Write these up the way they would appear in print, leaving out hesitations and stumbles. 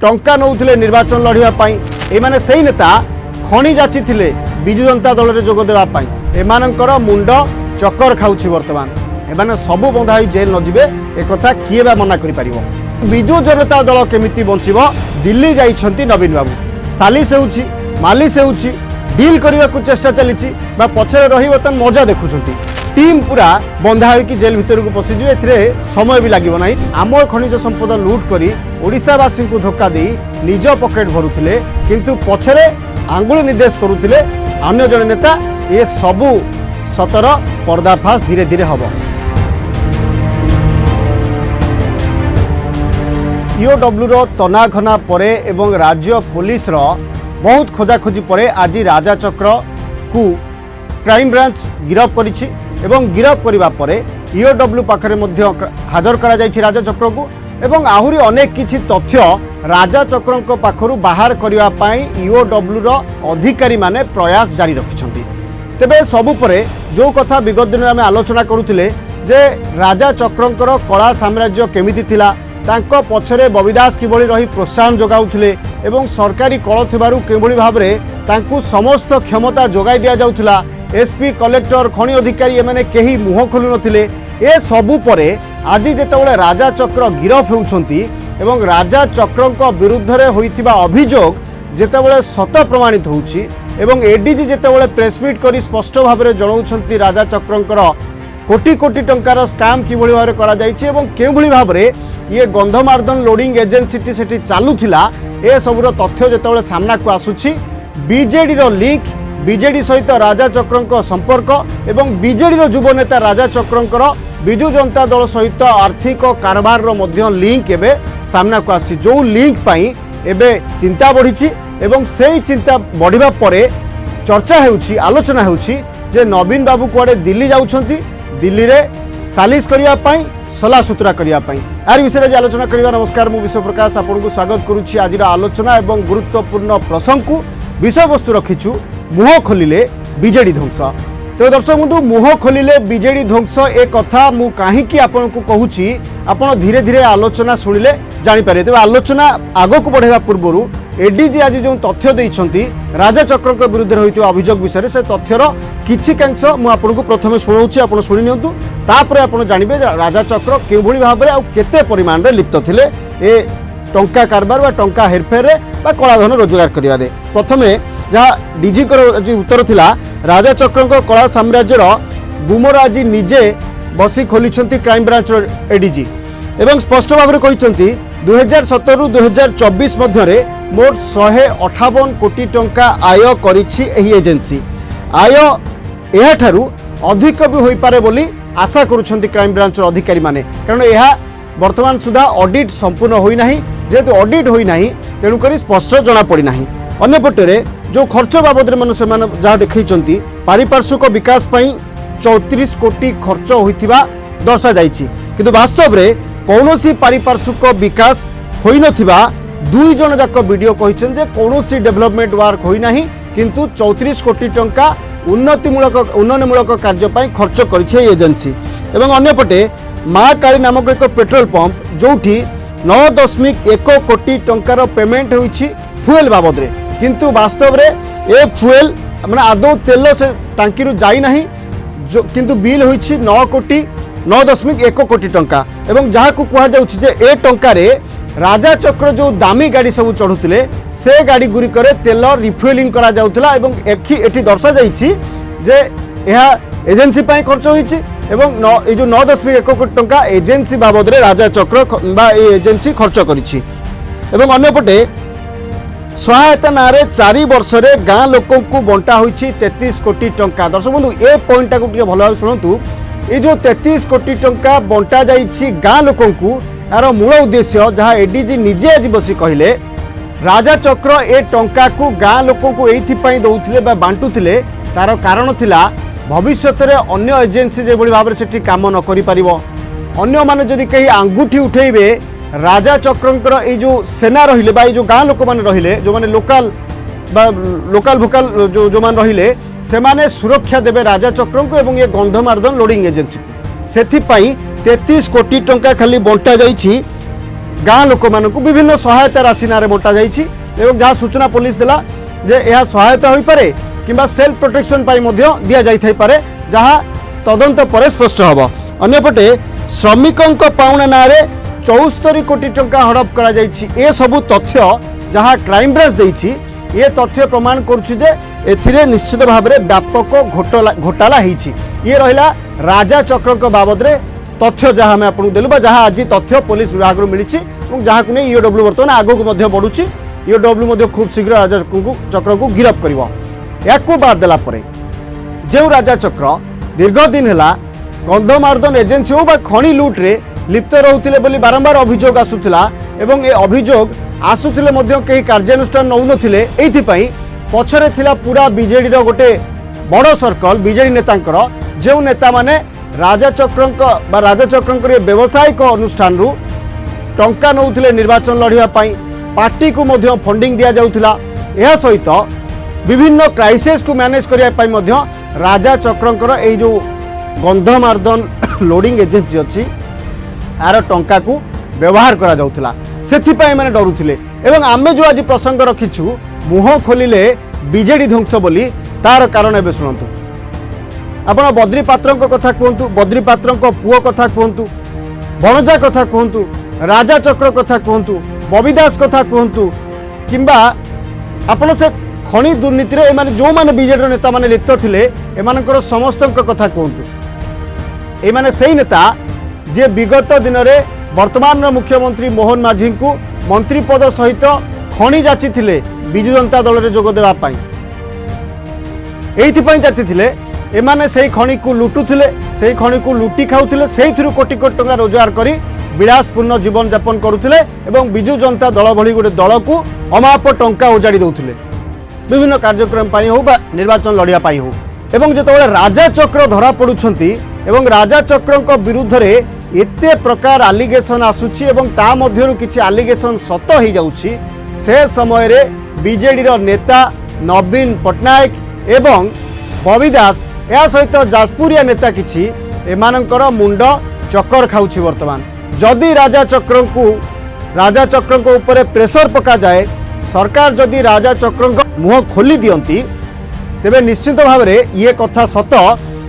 टंका नौथिले निर्वाचन लड़िया पाई एमाने सही नेता खणी जाची थिले बिजु जनता दल रे जोग देबा पाई एमानकर मुंड चक्कर खाउछि वर्तमान एमाने सबु बंधा जेल न जिवे एकथा किए बा मना करि परिबो। बिजु जनता दल केमिति बंचिबो दिल्ली जाइछंती नवीन बाबू सालिस होउछि मालिस होउछि डील करने को चेष्टा चली पछरे रही बर्तमान मजा देखुंट टीम पूरा बंधा हो जेल भितर को पशिज ए समय भी लगे ना आम खनिज संपद लुट कर ओडावासी को धोखा दे निज पकेट भरुले किंतु पछरे आंगुल निर्देश करुले अन्य जड़े नेता ये सबू सतर पर्दाफाश धीरे धीरे हम। ईओडब्ल्यू तनाघना परे एवं राज्य पुलिस बहुत खोजाखोजी पर आज राजा चक्र को क्राइम ब्रांच गिरफ करिछि एवं गिरफ करिबा परे ईओडब्ल्यू पाखरे मध्य हाजर करा जाइछि राजा चक्र को एवं आहुरी अनेक किछि तथ्य राजा चक्रंक पाखरु बाहर करिबा पई ईओडब्ल्यू रो अधिकारी माने प्रयास जारी रखिछंती। तेबे सबु परे जो कथा विगत दिन में आलोचना करुथिले जे राजा चक्रंकर कला साम्राज्य केमिति थिला तांको पछरे बबिदास किभଳି रही प्रोत्साहन जोगाउथिले एवं सरकारी कल थिबारु केभଳି भाबरे तांकु समस्त क्षमता जोगाई दिया जाउथिला एसपी कलेक्टर खणी अधिकारी एमाने केही मुह खोलु नथिले ए सबु परे आज जेतेबेले राजा चक्र गिरफ होउछंती एवं राजा चक्रंक विरुद्ध रे होइतिबा अभियोग जेतेबेले सत प्रमाणित होउछि एवं एडीजी जेतेबेले प्रेसमिट करी स्पष्ट भाबरे जणाउछंती राजा चक्रंकर कोटी कोटी टंकार स्काम किभଳି भाबरे करा जाइछि एवं केभଳି भाबरे ये गंधमार्दन लोडिंग एजेंसी से चलुला ए सबुर तथ्य जो सामना को आसुछि बीजेडी रो लिंक बीजेडी सहित राजा चक्रंक संपर्क एवं बीजेडी रो युव नेता राजा चक्रंकर बिजु जनता दल सहित आर्थिक कारबार रो मध्य लिंक एबे सामना को आसी जो लिंक पाई एबे चिंता बढ़ी एवं सेही चिंता बढ़िबा परे चर्चा हेउछि आलोचना हेउछि जे नवीन बाबू कुआडे दिल्ली जाउछंती दिल्ली रे सालिस करिया पाई सला सुतरा करने यार विषय आलोचना करवा। नमस्कार मु विश्व प्रकाश आपन को स्वागत करुच्ची आज आलोचना एवं गुरुत्वपूर्ण प्रसंग को विषय वस्तु रखीचु मुह खोलिले बीजेडी ध्वंस। तो दर्शक बंधु मुह खोलिले बीजेडी ध्वंस ए कथा मु कहीं आपन को कहूची आपन धीरे धीरे आलोचना शुणिले जानीपारे। तेज आलोचना आग को बढ़ावा पूर्व एडीजी आज जो तथ्य देइछंती राजा चक्रंक विरुद्ध होइतिबा अभियोग विषय से तथ्यर किछि कांश मु आपन को प्रथमे सुनाउची आपन सुनि नियंतु तापरे आपन जानिबे राजा चक्र केभଳି भाबरे आ केते परिमाण रे लिप्त थिले ए टंका कारबार बा टंका हेरफेर रे बा कला धन रोजगार करिवारे। प्रथमे जहाँ डीजी कर उत्तर थिला राजा चक्रंक कला साम्राज्यर बुमर आज निजे बसी खोलिछंती क्राइम ब्रांच एडीजी एवं स्पष्ट भाव में कहते 2017 रु 2024 मध्य मोट 158 कोटी टंका आय करिछि एही एजेंसी आय एहा ठारू अधिक भी होई पारे बोली आशा करुछंती क्राइम ब्रांच अधिकारी माने कारण यह वर्तमान सुधा ऑडिट संपूर्ण होई नाही जेतु ऑडिट होई नाही तेणु करी स्पष्ट जना पड़ी नाही। अन्यपटे जो खर्च बाबद मन से जहाँ देखते पारिपार्श्विक विकास पई 34 कोटी खर्च होइथिबा दर्शा जाइछि किंतु वास्तव रे कौनसी पारिपार्श्विक विकास होई नथिबा दुई जन जाक वीडियो कहिछन जे कौनसी डेवलपमेंट वर्क होई नाही किंतु 34 कोटी टंका उन्नयनमूलक कार्य पई खर्च करिছে एजेंसी। एवं अन्यपटे माँ काली नामक एक पेट्रोल पंप जोठी 9.1 कोटी टंकार पेमेंट होइछि फ्यूएल बाबद रे किंतु वास्तव रे ए फ्यूएल माने आदौ तेल से टांकी रु जाई नाही किंतु बिल होइछि 9.1 कोटी टंका एवं जहाँ को कह जाउछि जे ए टंका रे राजा चक्र जो दामी गाड़ी सब चढ़ुले से गाड़ी गुड़िक तेल रिफ्यूलिंग करा जाउथला एवं एठी दर्शा जाइछि जे यह एजेंसी पाई खर्च होइछि एवं ए जो 9.1 कोटी टंका एजेंसी बाबद रे राजा चक्र बा ए एजेंसी खर्च करिछि। एवं अन्यपटे सहायता ना 4 वर्ष रे गाँ लोक को बंटा होइछि 33 कोटी टंका। दर्शक बंधु ए पॉइंट को टिके भलो शुणुतु ये जो 33 कोटी टंका बंटा जाइछि गाँ लोक को यार मूल उद्देश्य जहाँ एडीजी निजे आज बसी कहले राजा चक्र ए टंका को गाँ लोक को एइथिपाई दउथिले बा बांटुथिले तार कारण थिला भविष्य रे अन्य एजेंसी जे बड़ी भाबरे सेठी काम न करि परिबो अन्य माने जदि कहीं आंगुठी उठेइबे राजा चक्रंकर ए जो सेना रहिले बा ए जो गाँ लोक माने रहिले जो माने लोकल भोकाल जो मान रहिले से माने सुरक्षा देवे राजा चक्रंक एवं ये गंधमार्दन लोडिंग एजेंसी को सेथिपाई 33 कोटी टंका खाली बंटा जाइछि गाँ लोक मानक विभिन्न सहायता राशि ना बंटा जाइछि एवं जहाँ सूचना पुलिस देला जे यह सहायता होई पारे किंबा सेल्फ प्रोटेक्शन पाई मध्य दिया जाई थाई पारे जहाँ तदंत पर स्पष्ट हबो। अन्यपटे श्रमिकों पाउना नारे 74 कोटी टंका हड़प करा जाइछि ए सबु तथ्य जहाँ क्राइम ब्रांच देइछि ये तथ्य प्रमाण करुछि जे एथिरे निश्चित भाव में व्यापक घोटाला होइछि। ये रहिला राजा चक्र बाबद रे तथ्य जहाँ आम आपको देलु जहाँ आज तथ्य पुलिस विभाग मिली जहाँ को नहीं ईओडब्ल्यू बर्तमान आगक बढ़ुची ईओडब्ल्यू खूब शीघ्र राजा चक्र को गिरफ्त कर बाद देला जो राजा चक्र दीर्घ दिन है गंधमार्दन एजेन्सी हो खଣି लुट्रे लिप्त रोते बोली बारंबार अभियोग आसूला एवं ए अभियोग आसूले कहीं कार्यानुष्ठान नौ नथिले एइथिपई पछरे थिला पूरा बीजेडी गोटे बड़ सर्कल बीजेडी नेतांकर जो नेता माने राजा चक्र व्यावसायिक अनुष्ठान रु टंका नौथिले निर्वाचन लड़िया पार्टी को मध्य फंडिंग दिया जाउथिला। यह सहित विभिन्न क्राइसिस को मैनेज करने राजा चक्र ए जो गंधमार्दन लोडिंग एजेन्सी अच्छी यार टंका को व्यवहार करा जाउथिला सेथिपाई माने डरुथिले एवं आमे जो आज प्रसंग रखिछु मुह खोलिले बीजेडी ध्वंस बोली तार कारण एबे सुनंतु। आपण बद्री पात्र कथा कहतु बद्री पात्र पुओ कथा कहतु भणजा कथा कहतु राजा चक्र कथा कहतु बबी दास कथा कहतु किंबा आपण से खଣି दुर्नीति रे माने जो माने बीजेडी नेता माने लिप्त थिले एमानकर समस्त कथा कहतु ए माने सही नेता जे विगत दिन रे वर्तमान मुख्यमंत्री मोहन माझी को मंत्री पद सहित खଣି जाची थिले बिजु जनता दल रे जोग देबा पई एइथिपई जाती थिले एमाने सेही खଣି को लुटुथिले सेही खଣି को लुटी खाउथिले सेहिथिरु कोटी कोटी टंका रोजगार करी विलासपूर्ण जीवन यापन करुथिले एवं बिजु जनता दल भली गोटे दल को अमाप टंका उजाड़ी दउथिले विभिन्न कार्यक्रम पाई हो बा निर्वाचन लड़िया पाई हो एवं जेतबेले राजा चक्र धरा पडुछंती एवं राजा चक्रक विरुद्ध रे एते प्रकार आलिगेशन आसुची एवं ता मध्यरु किछि आलिगेशन सत हो जाउची से समय रे बीजेडी रो नेता नवीन पट्टनायक एवं बबी दास या सहित जाजपुरिया नेता किछि एमानकर मुंड चक्कर खाउछि। वर्तमान जदि राजा चक्र को ऊपर प्रेशर पका जाए सरकार जदि राजा चक्र मुह खोली दियंती तेबे निश्चित भाव में ये कथा सत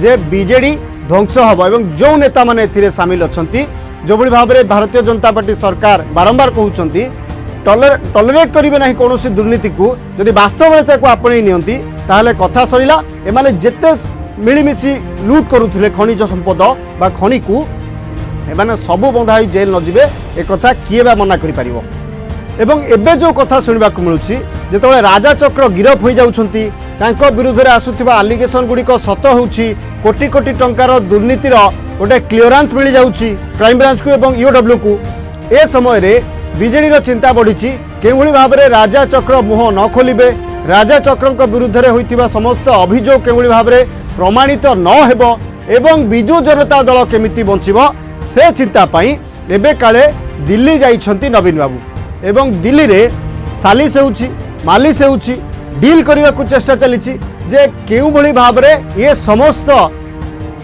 जे बीजेडी ध्वंस हम एवं जो नेता माने एथिरे सामिल अछंती जो भली भाव में भारतीय जनता पार्टी सरकार बारंबार कहउछंती टॉलरेट करिवे नाही कोनोसी दुर्नीति को जदि वास्तव में ताको आपणे नियंती ताहले कथा सरिला एमाने जेते मिलीमिशी लूट करुथिले खनिज संपद बा खनि को एमाने सबु बंधा जेल न जिवे ए कथा किए बा मना करि परिबो। एवं एबे जो कथा सुनिबा को मिलुची जेतबे राजा चक्र गिरफ हो जाउछंती तांको विरुद्ध रे आसुथिबा आलिगेशन गुडी को सत होउची कोटी कोटी टंकार दुर्नीतिर गोटे क्लियरेंस मिल जाउची क्राइम ब्रांच को एवं ईओडब्ल्यू को ए समय रे बीजेडी चिंता बढ़ी केउली भाव में राजा चक्र मुह न खोलिबे राजा चक्र विरुद्ध रे होइतिबा समस्त अभियोग केउली भाव में प्रमाणित न हेबो एवं बिजु जनता दल केमिति बंचिबो से चिंता पाई एबे काले दिल्ली जाइछंती नवीन बाबू एवं दिल्ली रे सालिस होउची मालिस होउची डील करने को चेष्टा चली जे केउ भली भाव में ये समस्त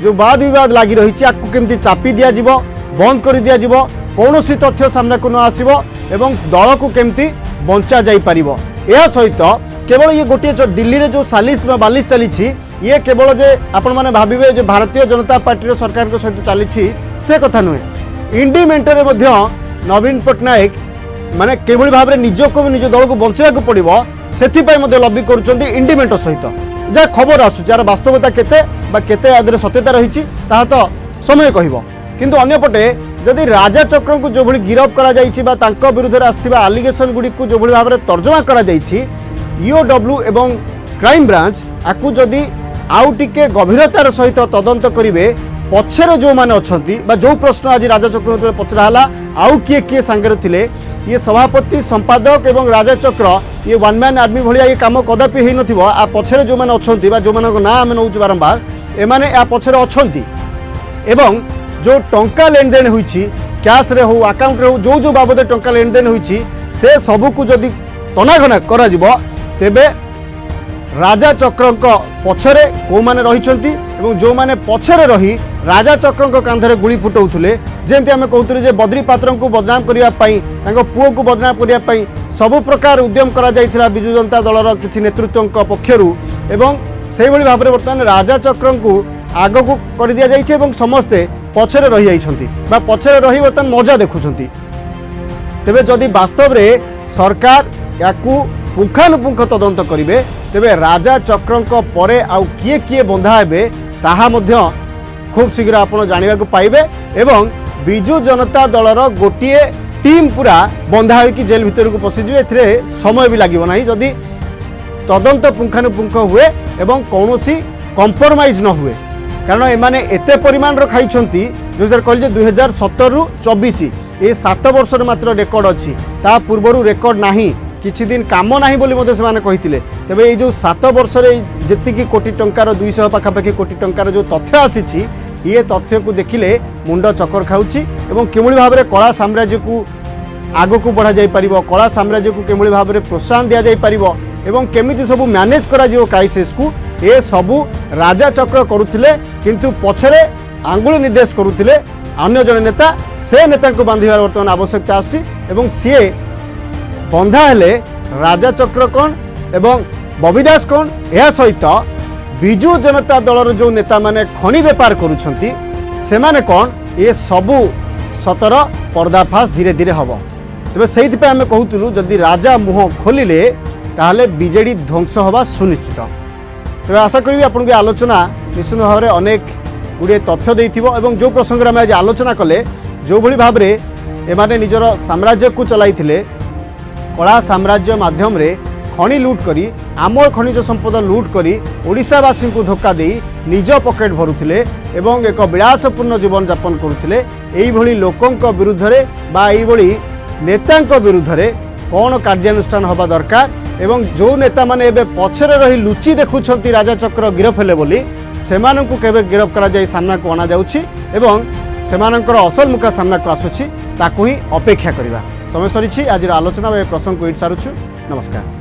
जो वाद विवाद लगी रही केमती चापी दि जाव बंद कर दि जाव कौन सी तथ्य सामना को न आसब एवं दल को केमती बंचा जाई परिबो। यह सहित केवल ये गोटे दिल्ली रे जो सालिस बालिश चली ये केवल जे आपण माने भाविबे जो भारतीय जनता पार्टी सरकार सहित चली से कथा नुहे इंडिमेंटरे मध्य नवीन पट्टनायक माने केवल भाव में निजको निज दल को बंचाइक पड़ो से लबी कर इंडिमेंट सहित जहाँ खबर आसूँ यार वास्तवता केते आदि सत्यता रही तो समय कह किंतु अन्यपटे जदि राजा चक्र को जो भली गिरफ करा विरुद्ध आसथिबा आलिगेशन गुडी को जो भली भाव में तर्जमा करा ईओडब्ल्यू एवं क्राइम ब्रांच आकु जदि आउ टिके गभीरतार सहित तदंत करेंगे पछरे जो माने अछंती बा जो प्रश्न आज राजा चक्र पचराला आउ किए किए सांगे थिले ये सभापति संपादक एवं राजा चक्र ये वन मैन आर्मी भलिया ये काम कदापि हेई नथिबो आ पछरे जो माने अछंती बा जो मानक ना आमे नउच बारंबार एमाने आ पछरे अछंती एवं जो टंका लेन देन होईची कैश रे हो अकाउंट रे हो जो जो बाबद टंका लेन देन होईची से सबु को जदि तनाघना करा जिवो तेबे राजा चक्र पछरे को माने रहिछंती एवं जो माने पछरे रही राजा चक्र कांधरे गुली फुटाउथुले जेमती आम कहते जे बद्री पात्र को बदनाम करने पुओ को बदनाम करने सबु प्रकार उद्यम करा जाइथिला बिजु जनता दलर किसी नेतृत्व पक्षर एवं से भाव में बर्तमान राजा चक्र को आग को कर दि जाइए समस्ते पछरे रही जाइछंती बा पछरे रही बर्तमान मजा देखुछंती। तेबे जदि वास्तव रे सरकार याकू पुंखानुपुंख तदंत करिवे तेबे राजा चक्र परे आउ किए किए बंधा हेबे ताहा मध्य खूब शीघ्र आपण जानिबा को पाइबे एवं बिजु जनता दलर गोटिए टीम पूरा बंधा होइकी जेल भितर को पशिजिबे। एथिरे समय भी लागिबो नाही जदि तदंत पुंखानुपुंख हुए एवं कौनसी कंप्रोमाइज न हुए कारण एमाने एते परिमाण खाई जो सर कहले 2017 रु 24 ये 7 वर्ष मात्र रेकर्ड अच्छी ता पूर्वर रेकर्ड नाही किछि दिन काम नाही बोली मते सेमाने कहिथिले। तेबे ये जो 7 वर्ष रे जेतिकी कोटी टंकार 200 पाखापाखि कोटी टंकार जो तथ्य आसीछि ये तथ्य को देखिले मुंड चक्कर खाउछि एवं केमोली भाव में कला साम्राज्य को आग को बढ़ा जाई परिबो कला साम्राज्य को केमोली भाव में प्रोत्साहन दिया जाई परिबो एवं केमिति सबु मैनेज करा जिवो क्राइसिस को ए सबु राजा चक्र करुथिले किंतु पछरे आंगुल निर्देश करुथिले अन्य जने नेता से नेता को बांधिबार वर्तमान आवश्यकता आछि एवं सीए बंधा हेले राजा चक्र कौन एवं बबिदास कौन यह सहित बिजु जनता दलर जो नेता माने खनि व्यापार करुछंती सेमाने कौन ये सबु सतर पर्दाफाश धीरे धीरे हम तेज से आम कहूँ जदि राजा मुह खोलिले ताहले बीजेडी ध्वंस हवा सुनिश्चित। तेज आशा करी आपन आलोचना निश्चित भाव में अनेक गुड़े तथ्य देथिबो एवं जो प्रसंग में आज आलोचना कले जो भली भाव में एमाने निजर साम्राज्य को चलाइथिले कला साम्राज्य माध्यम रे खनि लूट करी आमर खनिज संपद लूट करी ओडिशावासी को धोखा दे निज पकेट भरुथिले एवं एक विलासपूर्ण जीवन यापन करुथिले एई भली लोकंक विरुद्ध रे बा एई भली नेतांक विरुद्ध रे कौन कार्यानुष्ठान हवा दरकार एवं जो नेता माने एबे पछरे रही लुचि देखुछंती राजा चक्र गिरफ हेले बोली सेमानंकु केबे गिरफ करा जाई सामना को आना जाउछि एवं सेमानंकर असल मुखा सामना को आसुछि ताकू ही अपेक्षा करिबा। समय सरीछि आज आलोचना प्रसंग को इट सारुछु। नमस्कार।